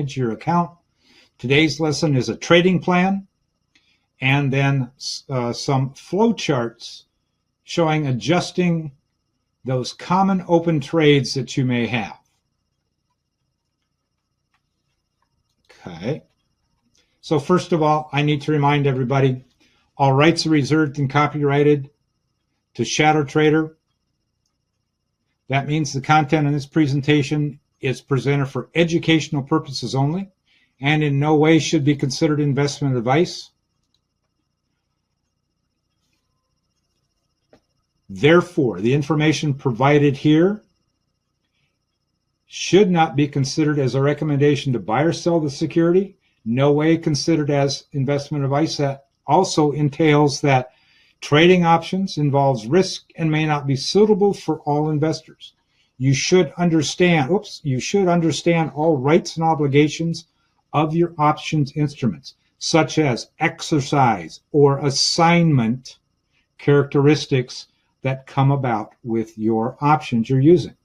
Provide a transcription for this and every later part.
manage your account. Today's lesson is a trading plan, and then some flow charts showing adjusting those common open trades that you may have. Okay. So first of all, I need to remind everybody, all rights are reserved and copyrighted to ShadowTrader. That means the content in this presentation is presented for educational purposes only and in no way should be considered investment advice. Therefore, the information provided here should not be considered as a recommendation to buy or sell the security. No way considered as investment advice. That also entails that trading options involves risk and may not be suitable for all investors. You should understand all rights and obligations of your options instruments, such as exercise or assignment characteristics that come about with your options you're using.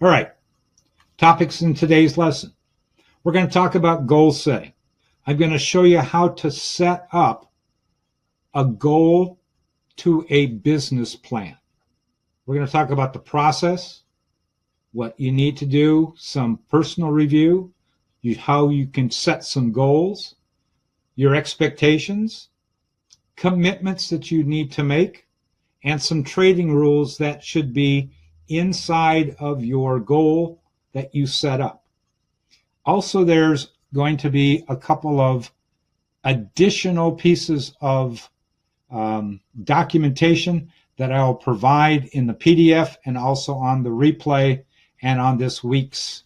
All right, topics in today's lesson. We're going to talk about goal setting. I'm going to show you how to set up a goal to a business plan. We're going to talk about the process, what you need to do, some personal review, how you can set some goals, your expectations, commitments that you need to make, and some trading rules that should be inside of your goal that you set up. Also, there's going to be a couple of additional pieces of documentation that I'll provide in the PDF and also on the replay and on this week's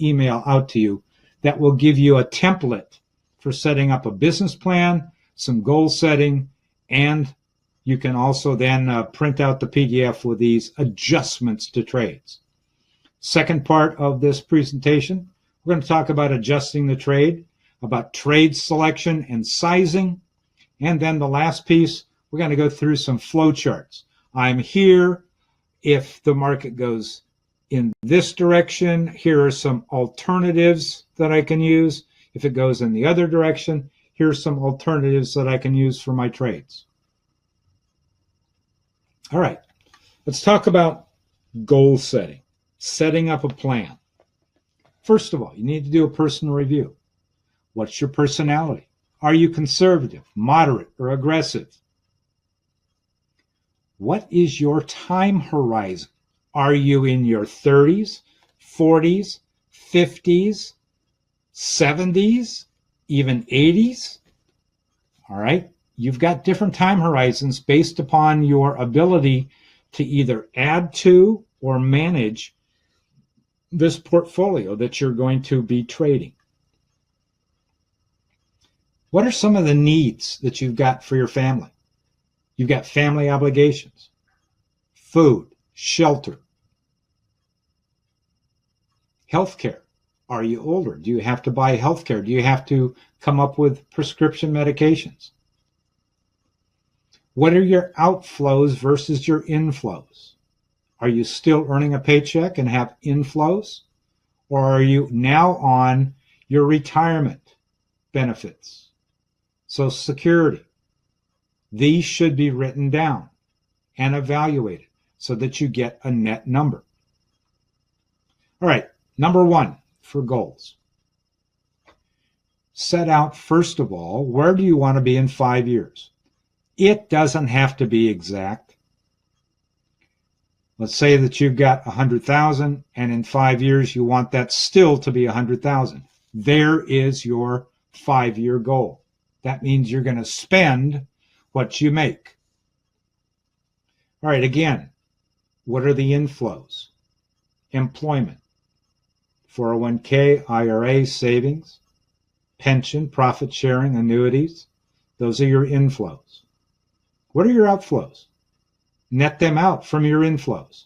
email out to you that will give you a template for setting up a business plan, some goal setting, and you can also then print out the PDF with these adjustments to trades. Second part of this presentation, we're going to talk about adjusting the trade, about trade selection and sizing, and then the last piece, we're going to go through some flow charts. I'm here if the market goes in this direction. Here are some alternatives that I can use. If it goes in the other direction, here's some alternatives that I can use for my trades. All right, let's talk about goal setting, setting up a plan. First of all, you need to do a personal review. What's your personality? Are you conservative, moderate, or aggressive? What is your time horizon? Are you in your 30s, 40s, 50s, 70s, even 80s? All right. You've got different time horizons based upon your ability to either add to or manage this portfolio that you're going to be trading. What are some of the needs that you've got for your family? You've got family obligations, food, shelter, healthcare. Are you older? Do you have to buy healthcare? Do you have to come up with prescription medications? What are your outflows versus your inflows? Are you still earning a paycheck and have inflows? Or are you now on your retirement benefits, Social Security? These should be written down and evaluated so that you get a net number. All right, number one for goals. Set out, first of all, where do you want to be in 5 years? It doesn't have to be exact. Let's say that you've got 100,000 and in 5 years you want that still to be 100,000. There is your 5-year goal. That means you're going to spend what you make. All right, again, what are the inflows? Employment, 401k, IRA, savings, pension, profit sharing, annuities. Those are your inflows. What are your outflows? Net them out from your inflows.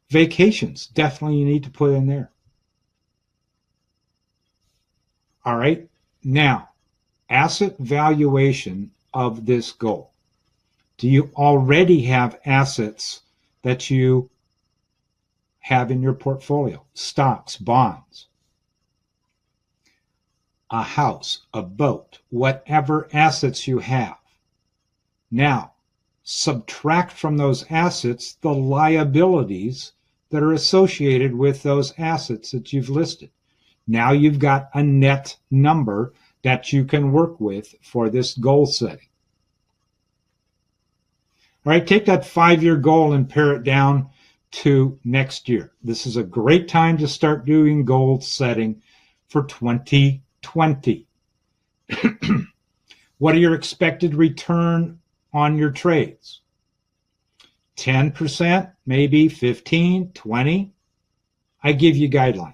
Vacations, definitely you need to put in there. All right, now, asset valuation of this goal. Do you already have assets that you have in your portfolio? Stocks, bonds, a house, a boat, whatever assets you have. Now, subtract from those assets the liabilities that are associated with those assets that you've listed. Now you've got a net number that you can work with for this goal setting. All right, take that 5-year goal and pare it down to next year. This is a great time to start doing goal setting for 2020. What are your expected return on your trades? 10%, maybe 15, 20. I give you guidelines.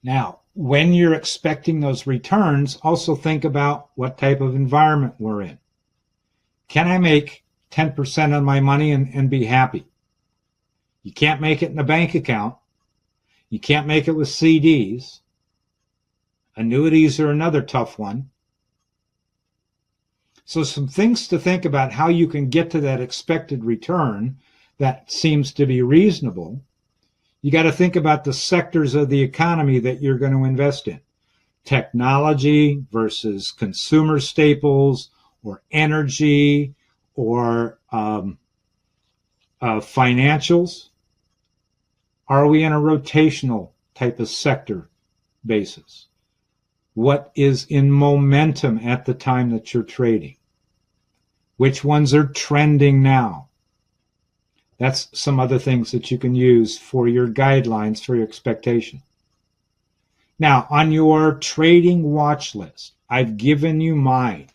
Now, when you're expecting those returns, also think about what type of environment we're in. Can I make 10% on my money and be happy? You can't make it in a bank account. You can't make it with CDs. Annuities are another tough one. So some things to think about how you can get to that expected return that seems to be reasonable. You got to think about the sectors of the economy that you're going to invest in. Technology versus consumer staples or energy or financials. Are we in a rotational type of sector basis? What is in momentum at the time that you're trading? Which ones are trending now? That's some other things that you can use for your guidelines for your expectation. Now, on your trading watch list, I've given you mine.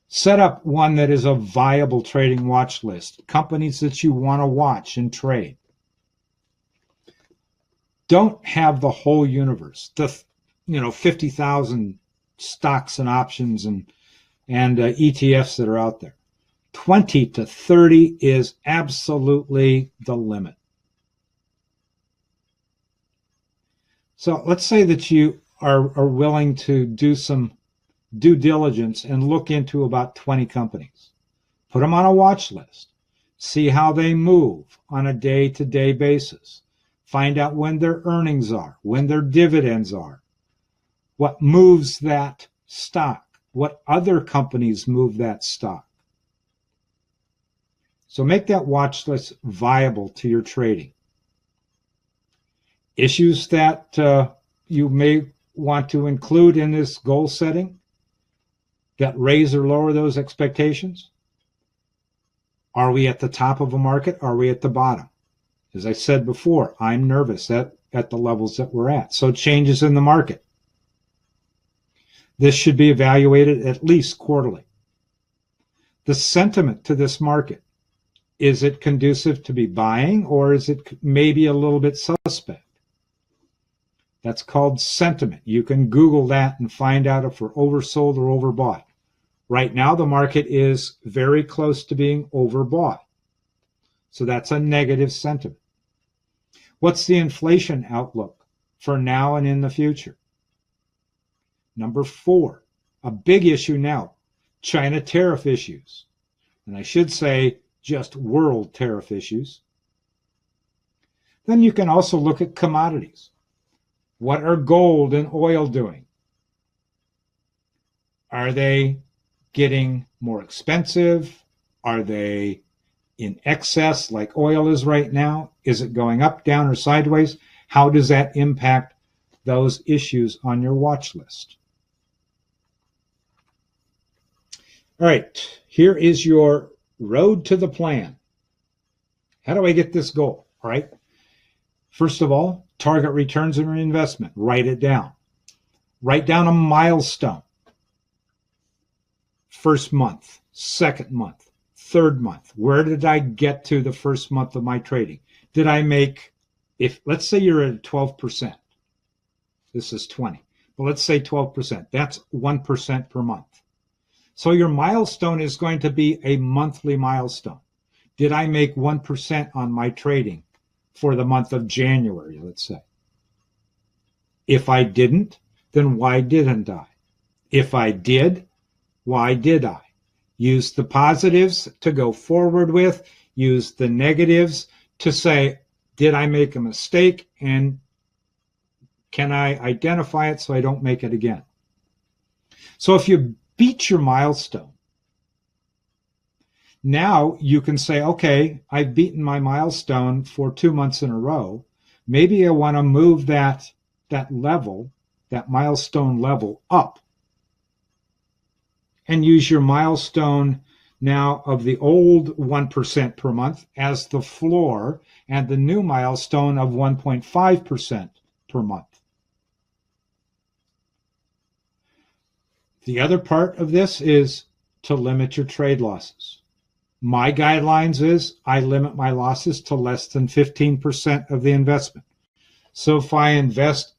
Set up one that is a viable trading watch list, companies that you want to watch and trade. Don't have the whole universe, the 50,000 stocks and options and ETFs that are out there. 20 to 30 is absolutely the limit. So let's say that you are willing to do some due diligence and look into about 20 companies. Put them on a watch list. See how they move on a day-to-day basis. Find out when their earnings are, when their dividends are, what moves that stock, what other companies move that stock. So make that watch list viable to your trading. Issues that you may want to include in this goal setting that raise or lower those expectations. Are we at the top of a market? Are we at the bottom? As I said before, I'm nervous at the levels that we're at. So changes in the market. This should be evaluated at least quarterly. The sentiment to this market. Is it conducive to be buying, or is it maybe a little bit suspect? That's called sentiment. You can Google that and find out if we're oversold or overbought. Right now, the market is very close to being overbought. So that's a negative sentiment. What's the inflation outlook for now and in the future? Number 4, a big issue now, China tariff issues. And I should say, just world tariff issues. Then you can also look at commodities. What are gold and oil doing? Are they getting more expensive? Are they in excess like oil is right now? Is it going up, down, or sideways? How does that impact those issues on your watch list? All right, here is your road to the plan. How do I get this goal? All right. First of all, target returns and reinvestment. Write it down. Write down a milestone. First month, second month, third month. Where did I get to the first month of my trading? Did I make, let's say you're at 12%. This is 20. But let's say 12%. That's 1% per month. So your milestone is going to be a monthly milestone. Did I make 1% on my trading for the month of January, let's say? If I didn't, then why didn't I? If I did, why did I? Use the positives to go forward with. use the negatives to say, did I make a mistake, and can I identify it so I don't make it again? So if you beat your milestone, now you can say, okay, I've beaten my milestone for 2 months in a row. Maybe I want to move that level, that milestone level up, and use your milestone now of the old 1% per month as the floor and the new milestone of 1.5% per month. The other part of this is to limit your trade losses. My guidelines is I limit my losses to less than 15% of the investment. So if I invest,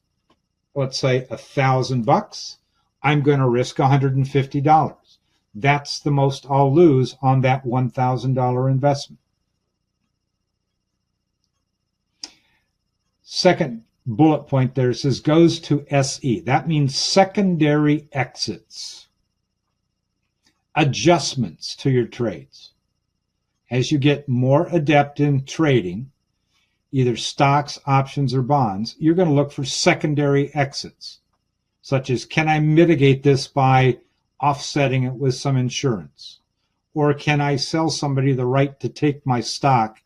let's say $1,000, I'm going to risk $150. That's the most I'll lose on that $1,000 investment. Second bullet point there says goes to SE. That means secondary exits, adjustments to your trades. As you get more adept in trading, either stocks, options, or bonds, you're going to look for secondary exits, such as, can I mitigate this by offsetting it with some insurance? Or can I sell somebody the right to take my stock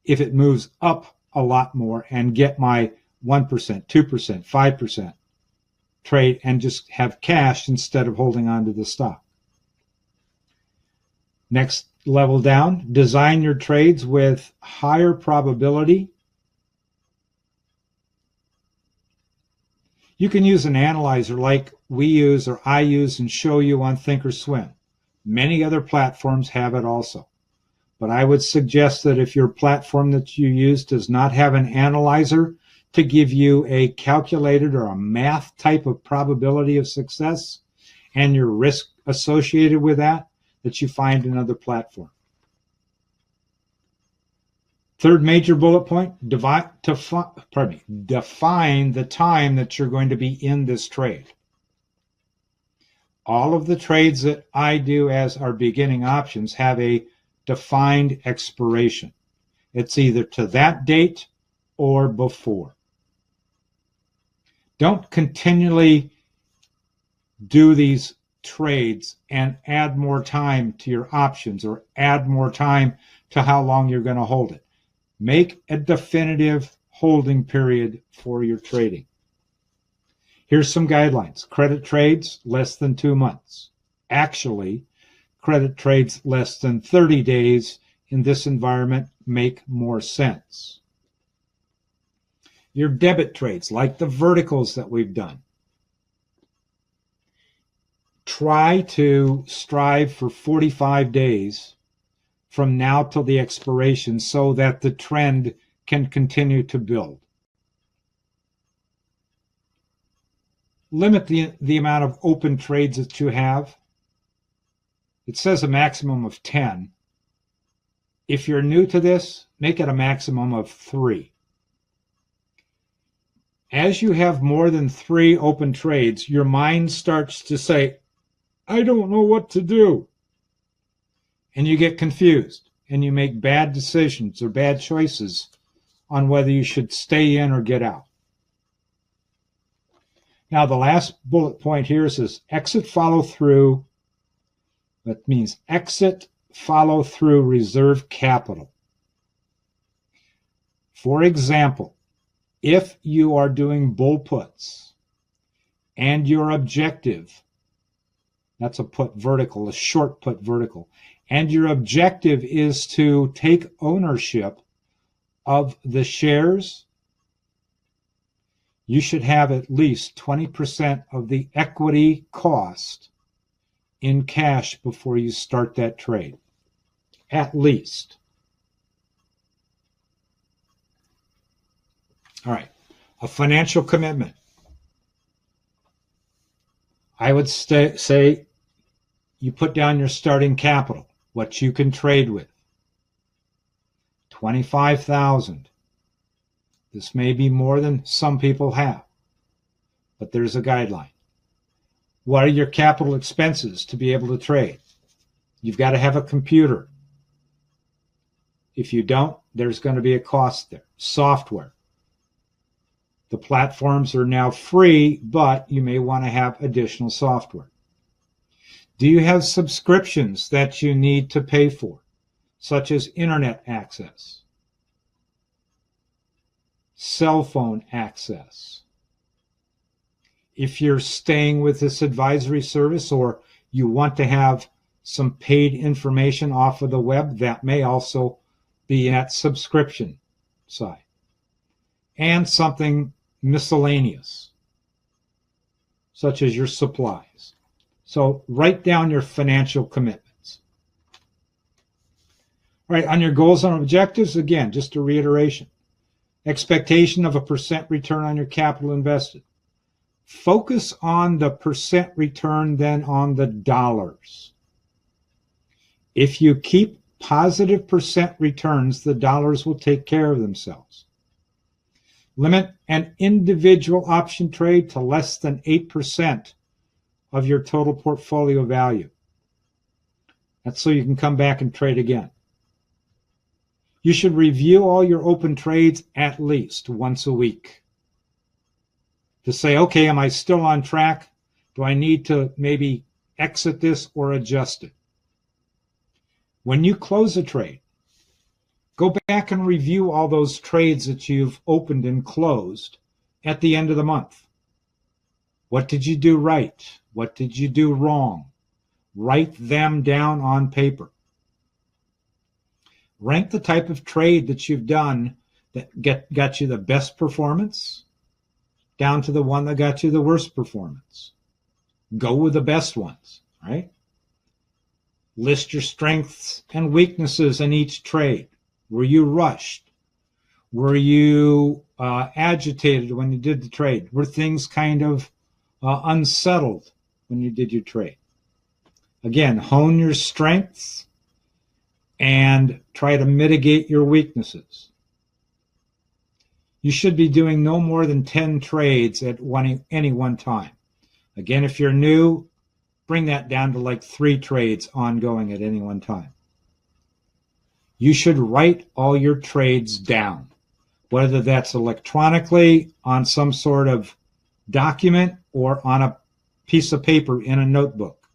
if it moves up a lot more and get my 1%, 2%, 5% trade and just have cash instead of holding on to the stock? Next level down, design your trades with higher probability. You can use an analyzer like we use or I use and show you on Thinkorswim. Many other platforms have it also. But I would suggest that if your platform that you use does not have an analyzer to give you a calculated or a math type of probability of success and your risk associated with that you find another platform. Third major bullet point, define the time that you're going to be in this trade. All of the trades that I do as our beginning options have a defined expiration. It's either to that date or before. Don't continually do these trades and add more time to your options or add more time to how long you're going to hold it. Make a definitive holding period for your trading. Here's some guidelines. Credit trades, less than 2 months. Actually, credit trades less than 30 days in this environment make more sense. Your debit trades, like the verticals that we've done, try to strive for 45 days from now till the expiration so that the trend can continue to build. Limit the amount of open trades that you have. It says a maximum of 10. If you're new to this, make it a maximum of 3. As you have more than 3 open trades, your mind starts to say, I don't know what to do. And you get confused and you make bad decisions or bad choices on whether you should stay in or get out. Now, the last bullet point here says exit follow through. That means exit follow through reserve capital. For example, if you are doing bull puts and your objective, that's a put vertical, a short put vertical, and your objective is to take ownership of the shares, you should have at least 20% of the equity cost in cash before you start that trade. At least. All right. A financial commitment. I would say you put down your starting capital, what you can trade with. $25,000. This may be more than some people have, but there's a guideline. What are your capital expenses to be able to trade? You've got to have a computer. If you don't, there's going to be a cost there. Software. The platforms are now free, but you may want to have additional software. Do you have subscriptions that you need to pay for, such as internet access, cell phone access? If you're staying with this advisory service or you want to have some paid information off of the web, that may also be at subscription side. And something miscellaneous, such as your supplies. So write down your financial commitments. All right, on your goals and objectives, again, just a reiteration. Expectation of a % return on your capital invested. Focus on the % return than on the dollars. If you keep positive % returns, the dollars will take care of themselves. Limit an individual option trade to less than 8% of your total portfolio value. That's so you can come back and trade again. You should review all your open trades at least once a week to say, okay, am I still on track? Do I need to maybe exit this or adjust it? When you close a trade, go back and review all those trades that you've opened and closed at the end of the month. What did you do right? What did you do wrong? Write them down on paper. Rank the type of trade that you've done that got you the best performance down to the one that got you the worst performance. Go with the best ones, right? List your strengths and weaknesses in each trade. Were you rushed? Were you agitated when you did the trade? Were things kind of unsettled when you did your trade? Again, hone your strengths and try to mitigate your weaknesses. You should be doing no more than 10 trades at any one time. Again, if you're new, bring that down to like 3 trades ongoing at any one time. You should write all your trades down, whether that's electronically on some sort of document or on a piece of paper in a notebook.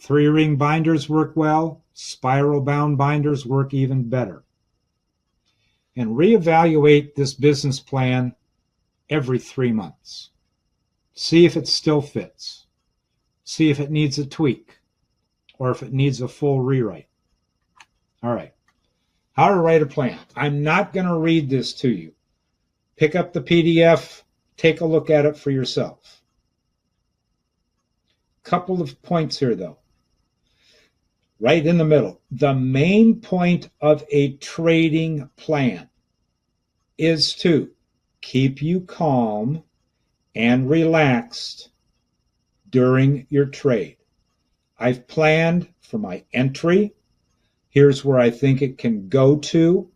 3-ring binders work well. Spiral bound binders work even better. And reevaluate this business plan every 3 months. See if it still fits. See if it needs a tweak or if it needs a full rewrite. All right. How to write a plan. I'm not going to read this to you. Pick up the PDF, take a look at it for yourself. Couple of points here, though. Right in the middle. The main point of a trading plan is to keep you calm and relaxed during your trade. I've planned for my entry. Here's where I think it can go to.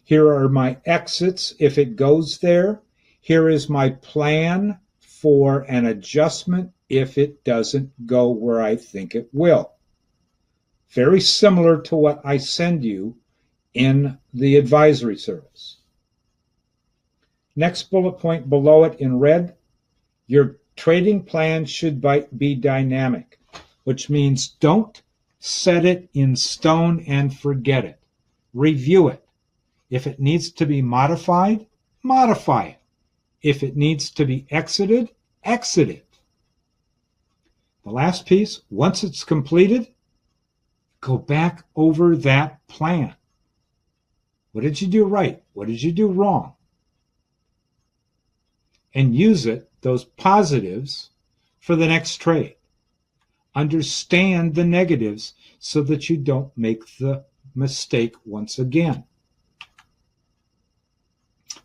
Here are my exits if it goes there. Here is my plan for an adjustment if it doesn't go where I think it will. Very similar to what I send you in the advisory service. Next bullet point below it in red, your trading plan should be dynamic, which means don't set it in stone and forget it. Review it. If it needs to be modified, modify it. If it needs to be exited, exit it. The last piece, once it's completed, go back over that plan. What did you do right? What did you do wrong? And use it, those positives, for the next trade. Understand the negatives so that you don't make the mistake once again.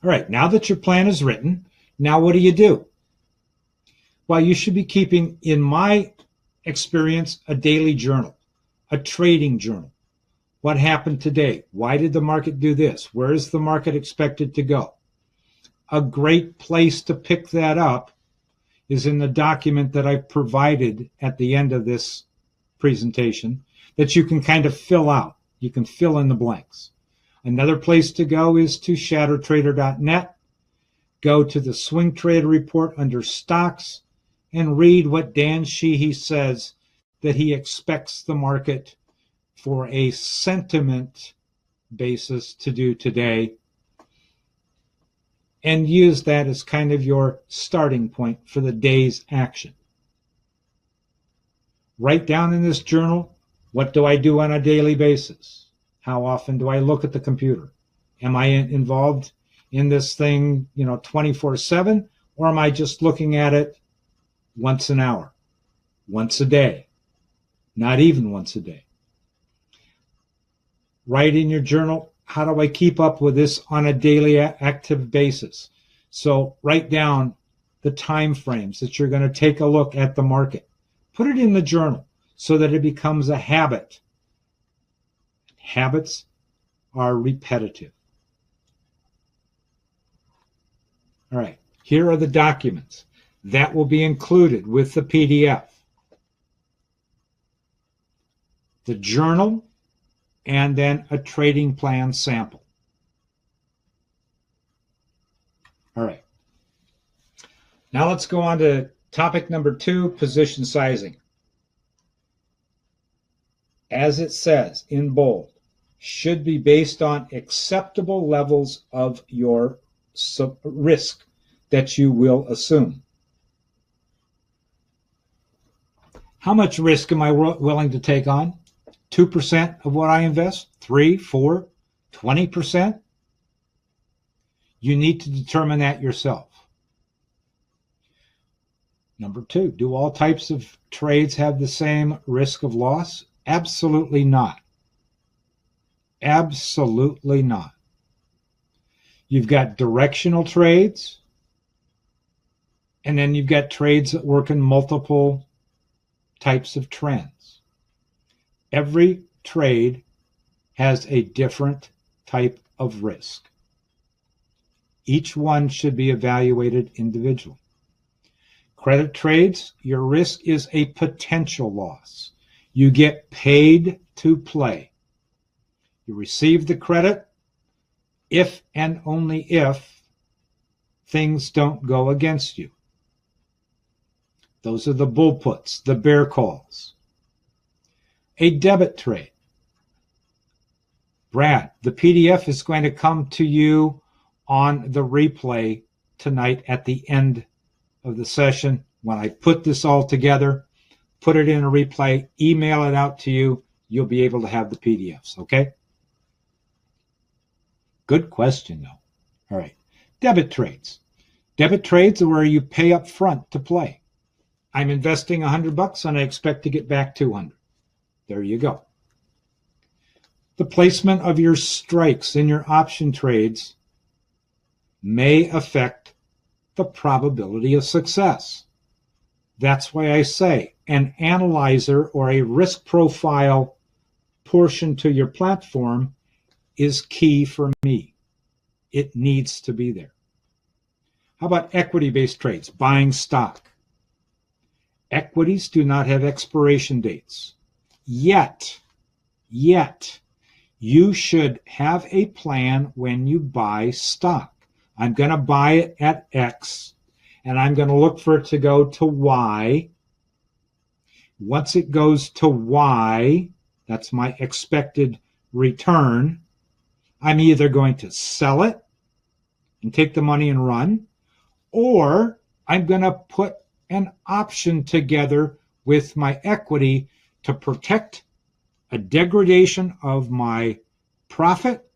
All right, now that your plan is written, now what do? Well, you should be keeping, in my experience, a daily journal, a trading journal. What happened today? Why did the market do this? Where is the market expected to go? A great place to pick that up is in the document that I provided at the end of this presentation that you can kind of fill out. You can fill in the blanks. Another place to go is to ShadowTrader.net. Go to the Swing Trader Report under Stocks and read what Dan Sheehy says that he expects the market for a sentiment basis to do today, and use that as kind of your starting point for the day's action. Write down in this journal, what do I do on a daily basis? How often do I look at the computer? Am I involved in this thing, 24/7, or am I just looking at it once an hour, once a day, not even once a day? Write in your journal, how do I keep up with this on a daily active basis? So write down the time frames that you're going to take a look at the market. Put it in the journal so that it becomes a habit. Habits are repetitive. All right, here are the documents that will be included with the PDF. The journal, and then a trading plan sample. All right. Now let's go on to topic number 2, position sizing. As it says in bold, should be based on acceptable levels of your risk that you will assume. How much risk am I willing to take on? 2% of what I invest? 3, 4, 20%? You need to determine that yourself. Number 2, do all types of trades have the same risk of loss? Absolutely not. Absolutely not. You've got directional trades, and then you've got trades that work in multiple types of trends. Every trade has a different type of risk. Each one should be evaluated individually. Credit trades, your risk is a potential loss. You get paid to play. You receive the credit if and only if things don't go against you. Those are the bull puts, the bear calls. A debit trade. Brad, the PDF is going to come to you on the replay tonight at the end of the session. When I put this all together, put it in a replay, email it out to you, you'll be able to have the PDFs, okay? Good question, though. All right. Debit trades. Debit trades are where you pay up front to play. I'm investing $100 and I expect to get back 200. There you go. The placement of your strikes in your option trades may affect the probability of success. That's why I say an analyzer or a risk profile portion to your platform is key for me. It needs to be there. How about equity-based trades, buying stock? Equities do not have expiration dates. Yet, you should have a plan when you buy stock. I'm going to buy it at X, and I'm going to look for it to go to Y. Once it goes to Y, that's my expected return, I'm either going to sell it and take the money and run, or I'm going to put an option together with my equity to protect a degradation of my profit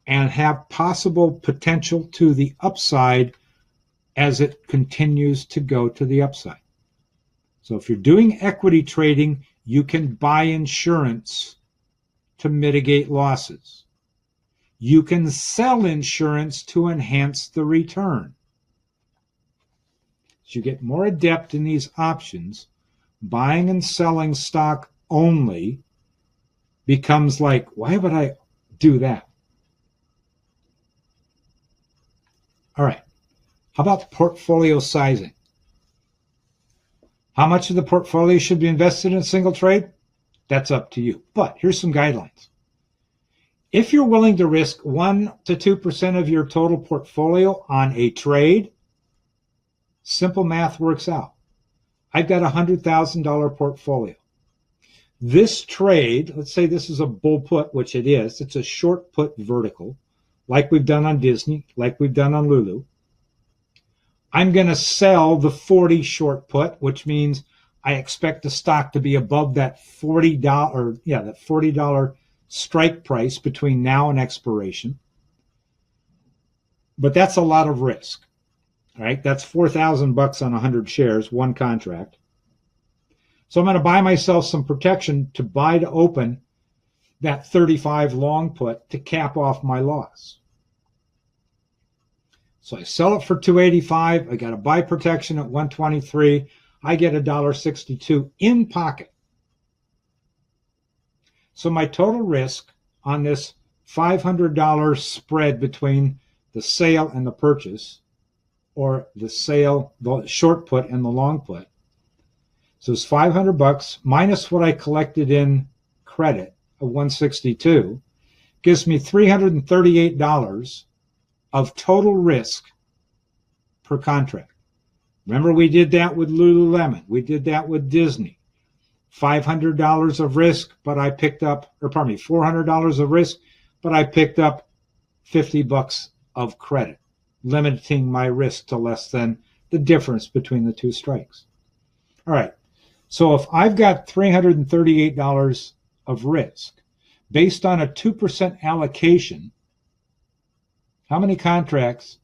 and have possible potential to the upside as it continues to go to the upside. So if you're doing equity trading, you can buy insurance to mitigate losses. You can sell insurance to enhance the return. As you get more adept in these options, buying and selling stock only becomes like, why would I do that? All right. How about portfolio sizing? How much of the portfolio should be invested in a single trade? That's up to you. But here's some guidelines. If you're willing to risk 1 to 2% of your total portfolio on a trade, simple math works out. I've got a $100,000 portfolio. This trade, let's say this is a bull put, which it is. It's a short put vertical, like we've done on Disney, like we've done on Lulu. I'm going to sell the 40 short put, which means I expect the stock to be above that $40 strike price between now and expiration. But that's a lot of risk, right? That's $4,000 on 100 shares, one contract. So I'm going to buy myself some protection to buy to open that 35 long put to cap off my loss. So I sell it for $285. I got a buy protection at $123. I get $1.62 in pocket. So my total risk on this $500 spread between the sale and the purchase, or the sale, the short put and the long put. So it's $500 minus what I collected in credit of $162 gives me $338 of total risk per contract. Remember, we did that with Lululemon. We did that with Disney. $500 of risk, but I picked up, $400 of risk, but I picked up $50 of credit, limiting my risk to less than the difference between the two strikes. All right. So if I've got $338 of risk based on a 2% allocation, how many contracts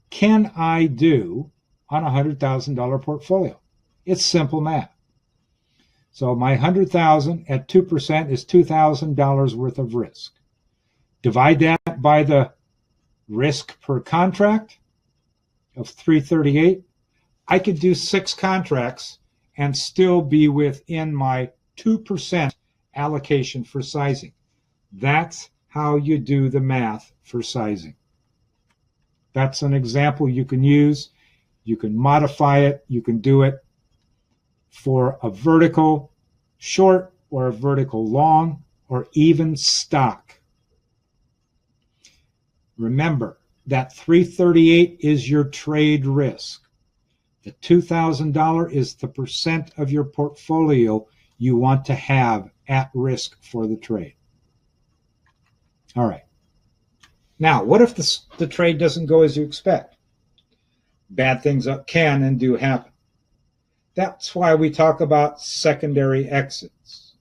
can I do on a $100,000 portfolio? It's simple math. So my $100,000 at 2% is $2,000 worth of risk. Divide that by the risk per contract of $338. I could do 6 contracts and still be within my 2% allocation for sizing. That's how you do the math for sizing. That's an example you can use. You can modify it. You can do it for a vertical short or a vertical long or even stock. Remember that $338 is your trade risk. The $2,000 is the percent of your portfolio you want to have at risk for the trade. All right. Now, what if the trade doesn't go as you expect? Bad things can and do happen. That's why we talk about secondary exits.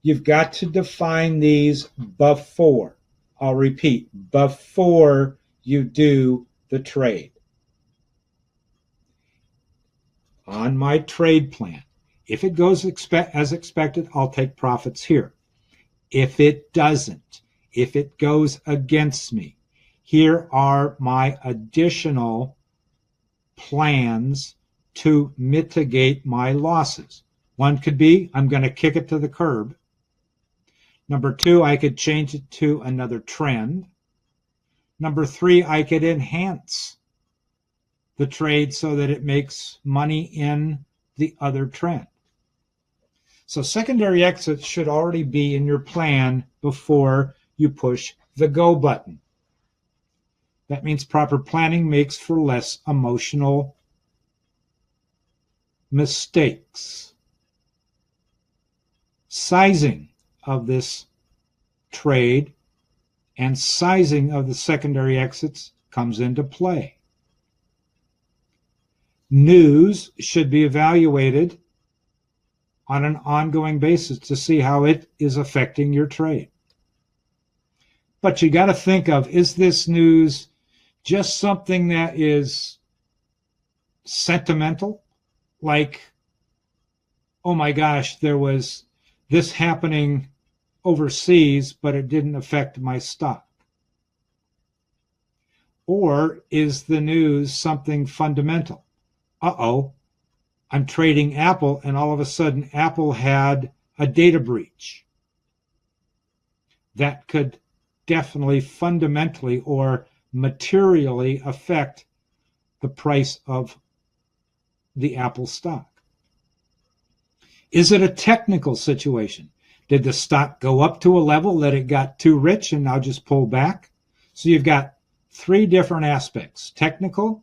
You've got to define these before. I'll repeat, before you do the trade. On my trade plan, if it goes as expected, I'll take profits here. If it doesn't, if it goes against me, here are my additional plans to mitigate my losses. One could be, I'm going to kick it to the curb. Number 2, I could change it to another trend. Number 3, I could enhance the trade so that it makes money in the other trend. So secondary exits should already be in your plan before you push the go button. That means proper planning makes for less emotional mistakes. Sizing of this trade and sizing of the secondary exits comes into play. News should be evaluated on an ongoing basis to see how it is affecting your trade. But you got to think of, is this news just something that is sentimental? Like, oh my gosh, there was this happening overseas, but it didn't affect my stock. Or is the news something fundamental? Uh-oh, I'm trading Apple, and all of a sudden Apple had a data breach that could definitely fundamentally or materially affect the price of the Apple stock. Is it a technical situation? Did the stock go up to a level that it got too rich and now just pull back? So you've got three different aspects: technical,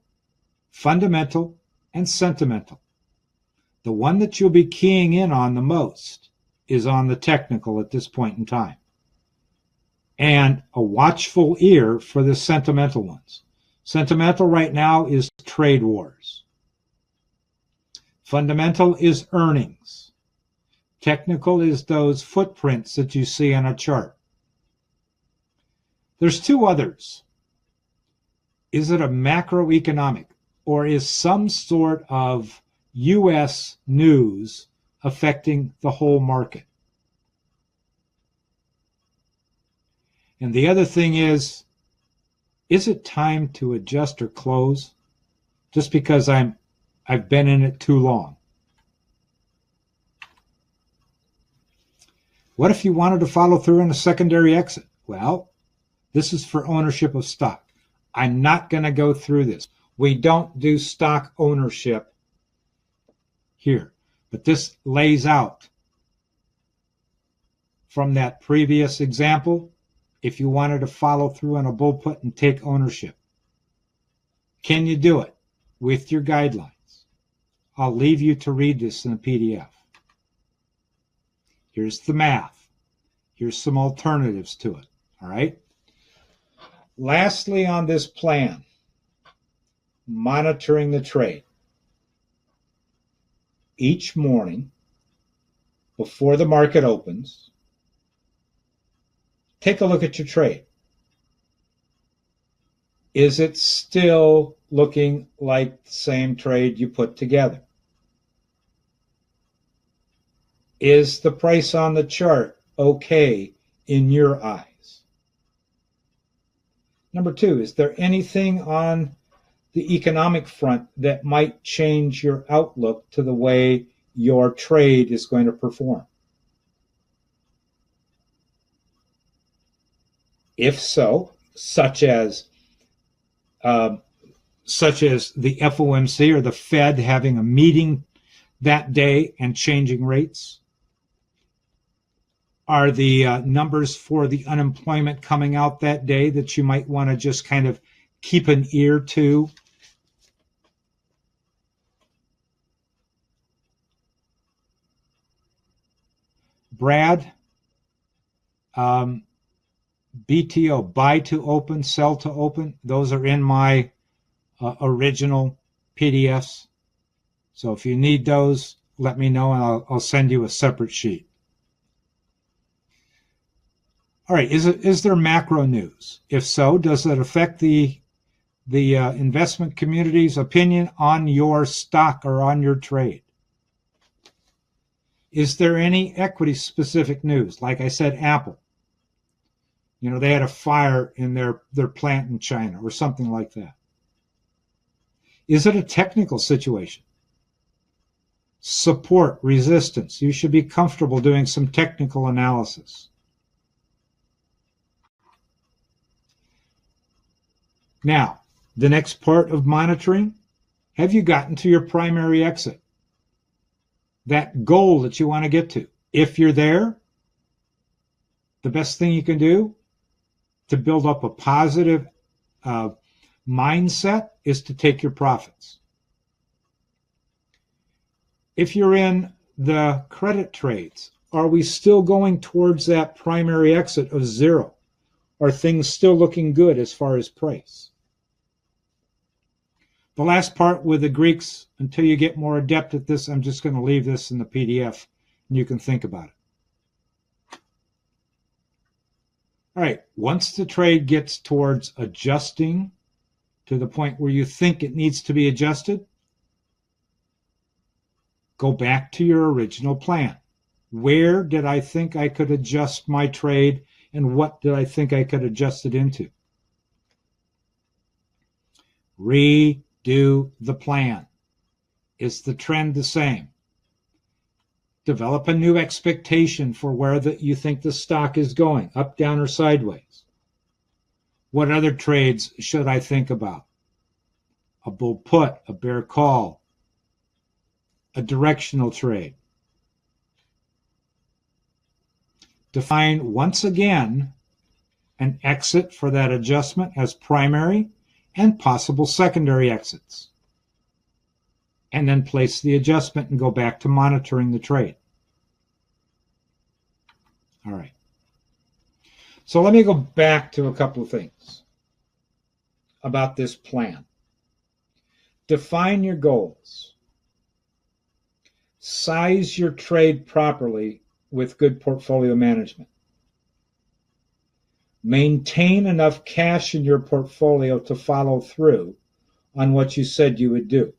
fundamental, and sentimental. The one that you'll be keying in on the most is on the technical at this point in time, and a watchful ear for the sentimental ones. Sentimental right now is trade wars. Fundamental is earnings. Technical is those footprints that you see on a chart. There's two others. Is it a macroeconomic, or is some sort of U.S. news affecting the whole market? And the other thing is it time to adjust or close just because I've been in it too long? What if you wanted to follow through on a secondary exit? Well, this is for ownership of stock. I'm not going to go through this. We don't do stock ownership here, but this lays out from that previous example if you wanted to follow through on a bull put and take ownership. Can you do it with your guidelines? I'll leave you to read this in a PDF. Here's the math. Here's some alternatives to it. All right. Lastly, on this plan, monitoring the trade. Each morning, before the market opens, take a look at your trade. Is it still looking like the same trade you put together? Is the price on the chart okay in your eyes? Number two, is there anything on the economic front that might change your outlook to the way your trade is going to perform? If so, such as the FOMC or the Fed having a meeting that day and changing rates? Are the numbers for the unemployment coming out that day that you might want to just kind of keep an ear to? Brad, BTO, buy to open, sell to open, those are in my original PDFs. So if you need those, let me know and I'll send you a separate sheet. All right, is there macro news? If so, does it affect the investment community's opinion on your stock or on your trade? Is there any equity-specific news? Like I said, Apple. You know, they had a fire in their plant in China or something like that. Is it a technical situation? Support, resistance. You should be comfortable doing some technical analysis. Now, the next part of monitoring, have you gotten to your primary exit? That goal that you want to get to. If you're there, the best thing you can do to build up a positive mindset is to take your profits. If you're in the credit trades, are we still going towards that primary exit of zero? Are things still looking good as far as price? The last part with the Greeks, until you get more adept at this, I'm just going to leave this in the PDF and you can think about it. All right, once the trade gets towards adjusting to the point where you think it needs to be adjusted, go back to your original plan. Where did I think I could adjust my trade and what did I think I could adjust it into? Redo the plan. Is the trend the same? Develop a new expectation for where you think the stock is going, up, down, or sideways. What other trades should I think about? A bull put, a bear call, a directional trade. Define once again an exit for that adjustment as primary and possible secondary exits. And then place the adjustment and go back to monitoring the trade. All right. So let me go back to a couple of things about this plan. Define your goals. Size your trade properly with good portfolio management. Maintain enough cash in your portfolio to follow through on what you said you would do.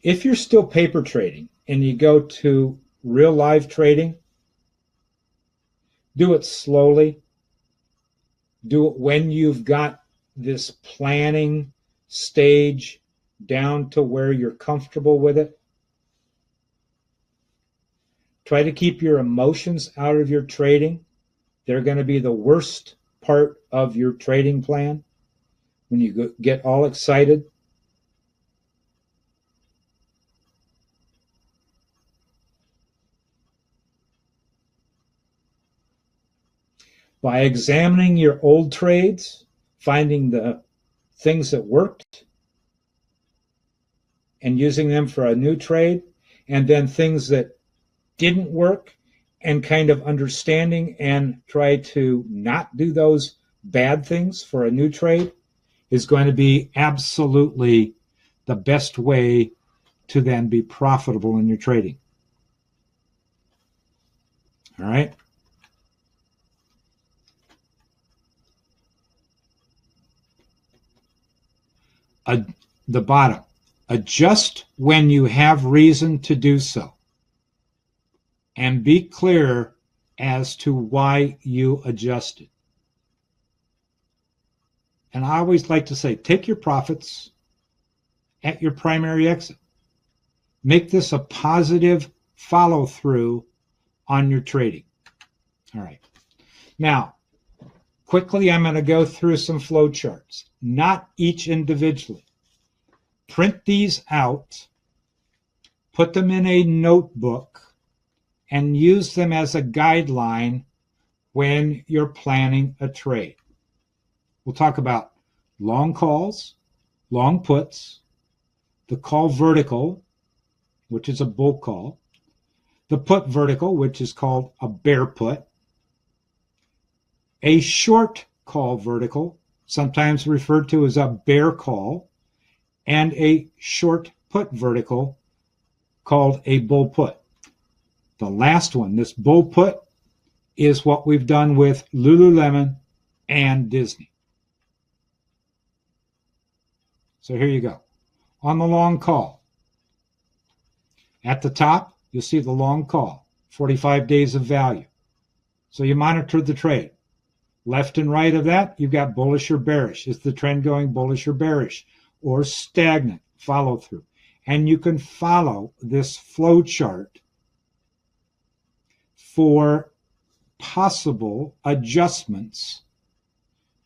If you're still paper trading and you go to real live trading, do it slowly. Do it when you've got this planning stage down to where you're comfortable with it. Try to keep your emotions out of your trading. They're going to be the worst part of your trading plan when you get all excited. By examining your old trades, finding the things that worked and using them for a new trade, and then things that didn't work and kind of understanding and try to not do those bad things for a new trade is going to be absolutely the best way to then be profitable in your trading. All right. The bottom, adjust when you have reason to do so, and be clear as to why you adjusted. And I always like to say, take your profits at your primary exit. Make this a positive follow through on your trading. All right. Now, quickly, I'm going to go through some flow charts, not each individually. Print these out, put them in a notebook, and use them as a guideline when you're planning a trade. We'll talk about long calls, long puts, the call vertical, which is a bull call, the put vertical, which is called a bear put, a short call vertical, sometimes referred to as a bear call, and a short put vertical called a bull put. The last one, this bull put, is what we've done with Lululemon and Disney. So here you go. On the long call, at the top, you'll see the long call, 45 days of value. So you monitor the trade. Left and right of that, you've got bullish or bearish. Is the trend going bullish or bearish or stagnant? Follow through. And you can follow this flow chart for possible adjustments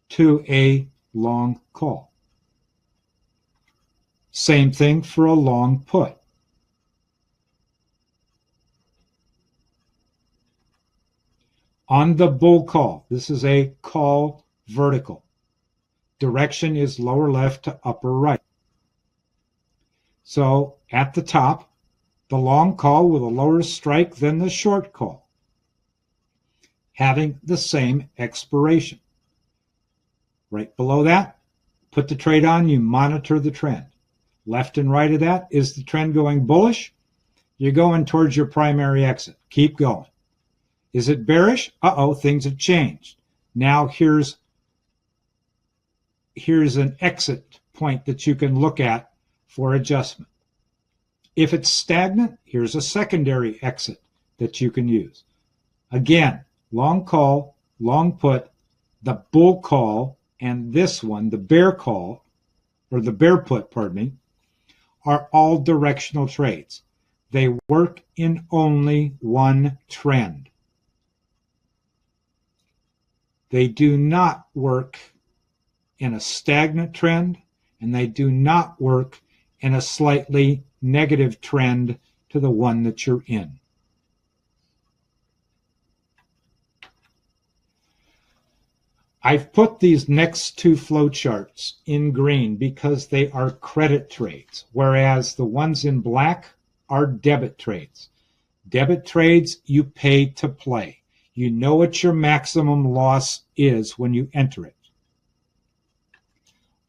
to a long call. Same thing for a long put. On the bull call, this is a call vertical. Direction is lower left to upper right. So at the top, the long call with a lower strike than the short call, having the same expiration. Right below that, put the trade on, you monitor the trend. Left and right of that, is the trend going bullish? You're going towards your primary exit. Keep going. Is it bearish? Uh-oh, things have changed. Now here's an exit point that you can look at for adjustment. If it's stagnant, here's a secondary exit that you can use. Again, long call, long put, the bull call, and this one, the bear call, or the bear put, pardon me, are all directional trades. They work in only one trend. They do not work in a stagnant trend, and they do not work in a slightly negative trend to the one that you're in. I've put these next two flowcharts in green because they are credit trades, whereas the ones in black are debit trades. Debit trades, you pay to play. You know what your maximum loss is when you enter it.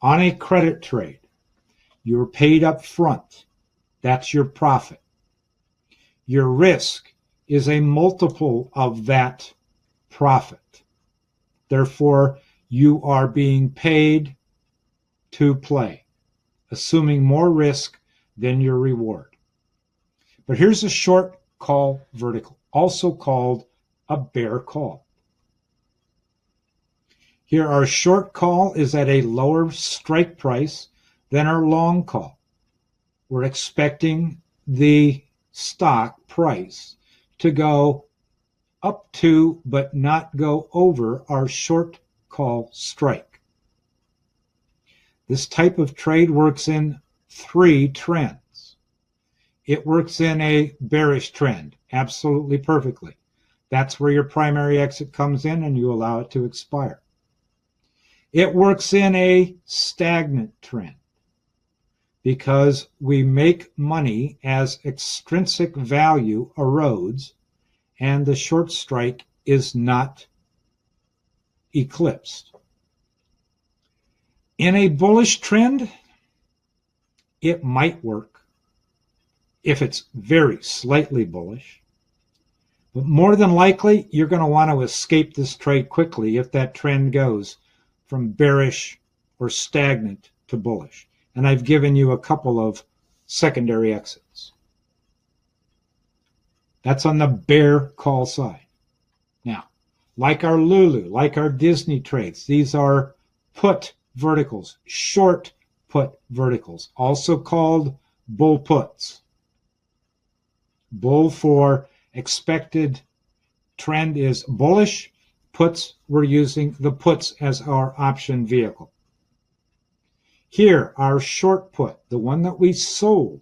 On a credit trade, you're paid up front. That's your profit. Your risk is a multiple of that profit. Therefore, you are being paid to play, assuming more risk than your reward. But here's a short call vertical, also called a bear call. Here, our short call is at a lower strike price than our long call. We're expecting the stock price to go up to, but not go over, our short call strike. This type of trade works in three trends. It works in a bearish trend, absolutely perfectly. That's where your primary exit comes in and you allow it to expire. It works in a stagnant trend because we make money as extrinsic value erodes and the short strike is not eclipsed. In a bullish trend, it might work if it's very slightly bullish, but more than likely, you're going to want to escape this trade quickly if that trend goes from bearish or stagnant to bullish. And I've given you a couple of secondary exits. That's on the bear call side. Now, like our Lulu, like our Disney trades, these are put verticals, short put verticals, also called bull puts. Bull for expected trend is bullish. Puts, we're using the puts as our option vehicle. Here, our short put, the one that we sold,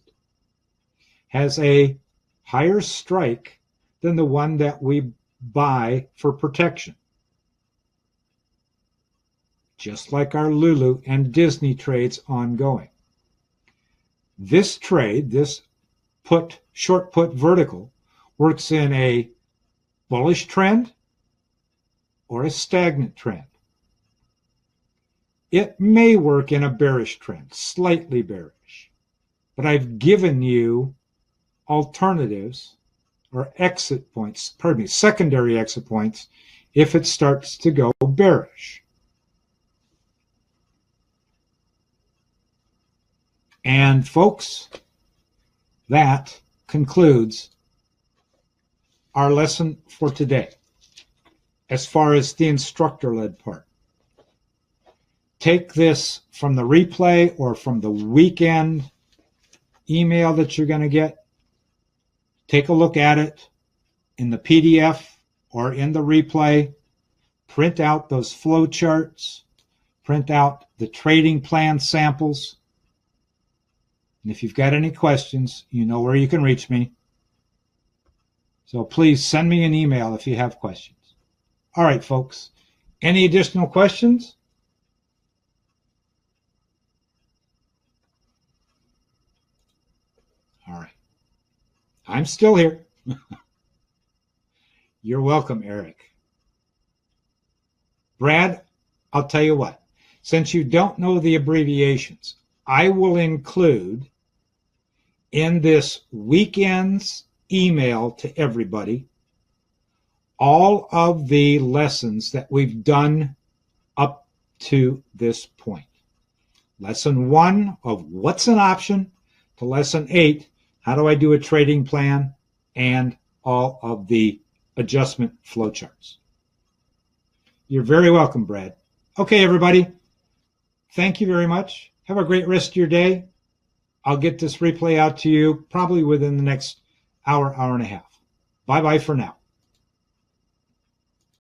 has a higher strike than the one that we buy for protection. Just like our Lulu and Disney trades ongoing. This trade, this put, short put vertical, works in a bullish trend or a stagnant trend. It may work in a bearish trend, slightly bearish, but I've given you alternatives or exit points, secondary exit points if it starts to go bearish. And folks, that concludes our lesson for today as far as the instructor-led part. Take this from the replay or from the weekend email that you're going to get. Take a look at it in the PDF or in the replay. Print out those flow charts. Print out the trading plan samples. And if you've got any questions, you know where you can reach me. So please send me an email if you have questions. All right, folks. Any additional questions? All right. I'm still here. You're welcome, Eric. Brad, I'll tell you what. Since you don't know the abbreviations, I will include in this weekend's email to everybody all of the lessons that we've done up to this point. Lesson 1 of what's an option to lesson 8, how do I do a trading plan, and all of the adjustment flowcharts. You're very welcome, Brad. Okay, everybody. Thank you very much. Have a great rest of your day. I'll get this replay out to you probably within the next hour, hour and a half. Bye-bye for now.